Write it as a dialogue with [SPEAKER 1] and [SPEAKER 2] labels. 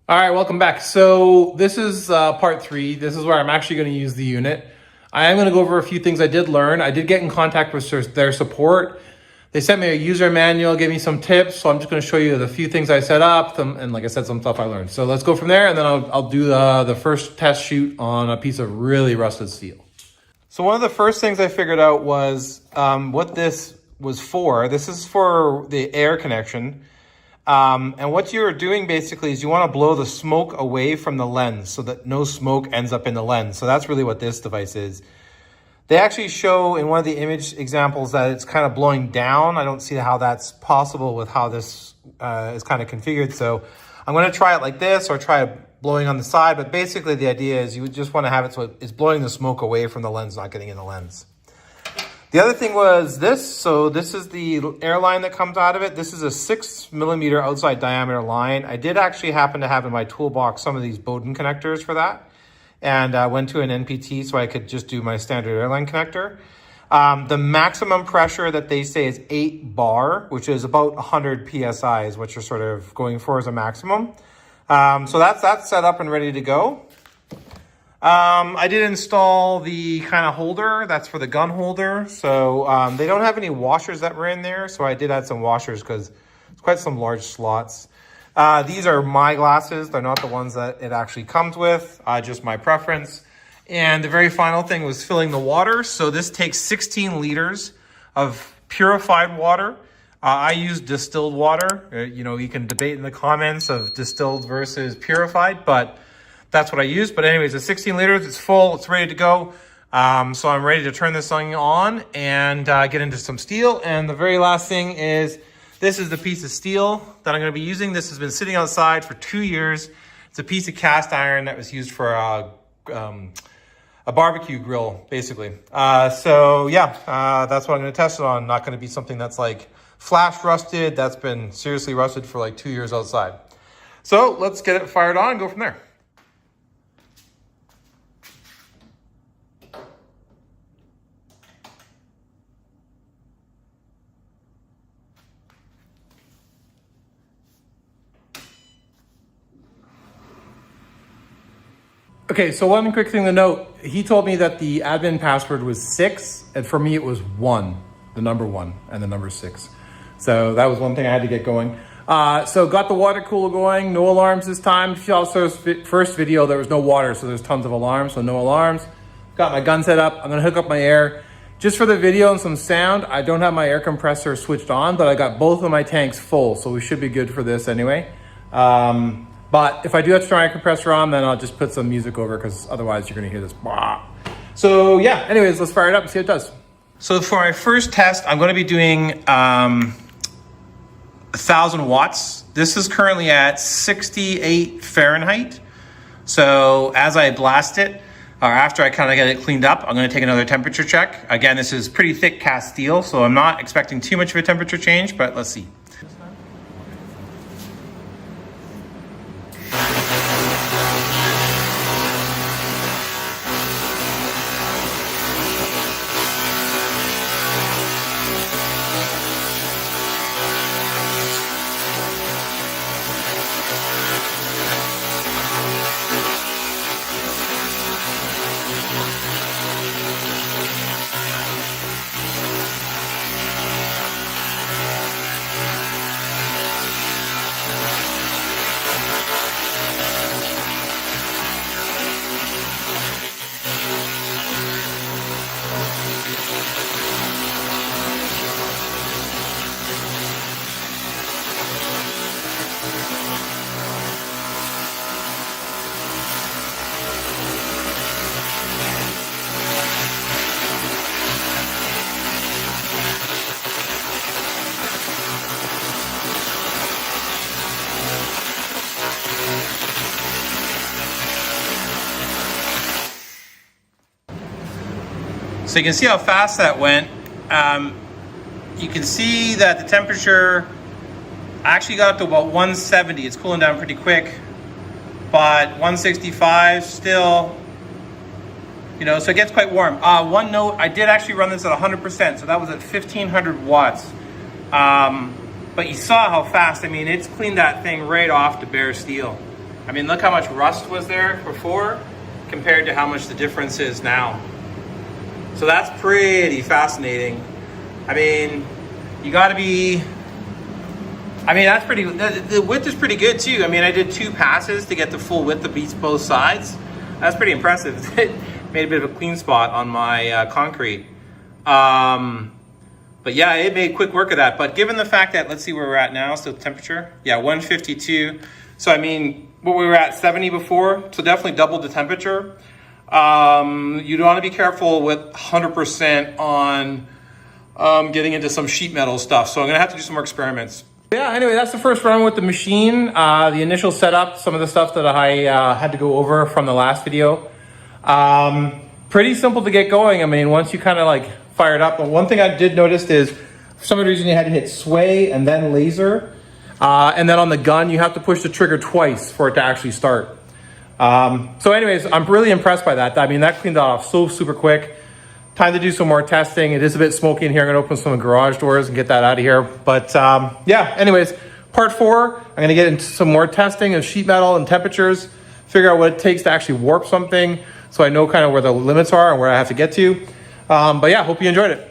[SPEAKER 1] All right, welcome back. So this is part three. This is where I'm actually going to use the unit. I am going to go over a few things I did learn. I did get in contact with their support. They sent me a user manual, gave me some tips. So I'm just going to show you the few things I set up and like I said, some stuff I learned. So let's go from there and then I'll do the first test shoot on a piece of really rusted steel. So one of the first things I figured out was what this was for. This is for the air connection. And what you're doing basically is you want to blow the smoke away from the lens so that no smoke ends up in the lens. So that's really what this device is. They actually show in one of the image examples that it's kind of blowing down. I don't see how that's possible with how this is kind of configured. So I'm going to try it like this or try it blowing on the side. But basically the idea is you would just want to have it so it's blowing the smoke away from the lens, not getting in the lens. The other thing was this. So this is the air line that comes out of it. This is a 6mm outside diameter line. I did actually happen to have in my toolbox some of these Bowden connectors for that. And went to an NPT so I could just do my standard airline connector. The maximum pressure that they say is 8 bar, which is about 100 PSI is what you're sort of going for as a maximum. So that's set up and ready to go. I did install the kind of holder that's for the gun holder. So they don't have any washers that were in there. So I did add some washers because it's quite some large slots. These are my glasses. They're not the ones that it actually comes with, just my preference. And the very final thing was filling the water. So this takes 16 liters of purified water. I use distilled water. You can debate in the comments of distilled versus purified, but that's what I use. But anyways, it's 16 liters, it's full, it's ready to go. So I'm ready to turn this thing on and get into some steel. And the very last thing is, this is the piece of steel that I'm going to be using. This has been sitting outside for 2 years. It's a piece of cast iron that was used for a barbecue grill, basically. That's what I'm going to test it on. Not going to be something that's like flash rusted. That's been seriously rusted for like 2 years outside. So let's get it fired on and go from there. Okay, so one quick thing to note, he told me that the admin password was 6, and for me it was 1, the number 1 and the number 6. So that was one thing I had to get going. So got the water cooler going, no alarms this time. If you saw the first video, there was no water, so there's tons of alarms, so no alarms. Got my gun set up, I'm gonna hook up my air. Just for the video and some sound, I don't have my air compressor switched on, but I got both of my tanks full, so we should be good for this anyway. But if I do have to turn my compressor on, then I'll just put some music over because otherwise you're gonna hear this. So yeah, anyways, let's fire it up and see what it does. So for my first test, I'm gonna be doing 1,000 watts. This is currently at 68 Fahrenheit. So as I blast it, or after I kind of get it cleaned up, I'm gonna take another temperature check. Again, this is pretty thick cast steel, so I'm not expecting too much of a temperature change, but let's see. So you can see how fast that went. You can see that the temperature actually got up to about 170. It's cooling down pretty quick, but 165 still, so it gets quite warm. One note, I did actually run this at 100%, so that was at 1500 watts. But you saw how fast, it's cleaned that thing right off to bare steel. I mean, look how much rust was there before compared to how much the difference is now. So that's pretty fascinating. I mean, you got to be, I mean, that's pretty, the width is pretty good too. I mean, I did 2 passes to get the full width of both sides. That's pretty impressive. It made a bit of a clean spot on my concrete. But yeah, it made quick work of that. But given the fact that, let's see where we're at now, so temperature, yeah, 152. So I mean, what we were at 70 before, so definitely doubled the temperature. You'd want to be careful with 100% on getting into some sheet metal stuff. So I'm gonna have to do some more experiments. Yeah, anyway, that's the first run with the machine. The initial setup, some of the stuff that I had to go over from the last video. Pretty simple to get going. I mean, once you kind of like fire it up. But one thing I did notice is, for some reason, you had to hit sway and then laser. And then on the gun, you have to push the trigger twice for it to actually start. So anyways, I'm really impressed by that. I mean, that cleaned that off so super quick. Time to do some more testing. It is a bit smoky in here. I'm gonna open some garage doors and get that out of here. But yeah, anyways, part 4, I'm gonna get into some more testing of sheet metal and temperatures, figure out what it takes to actually warp something so I know kind of where the limits are and where I have to get to. But yeah, hope you enjoyed it.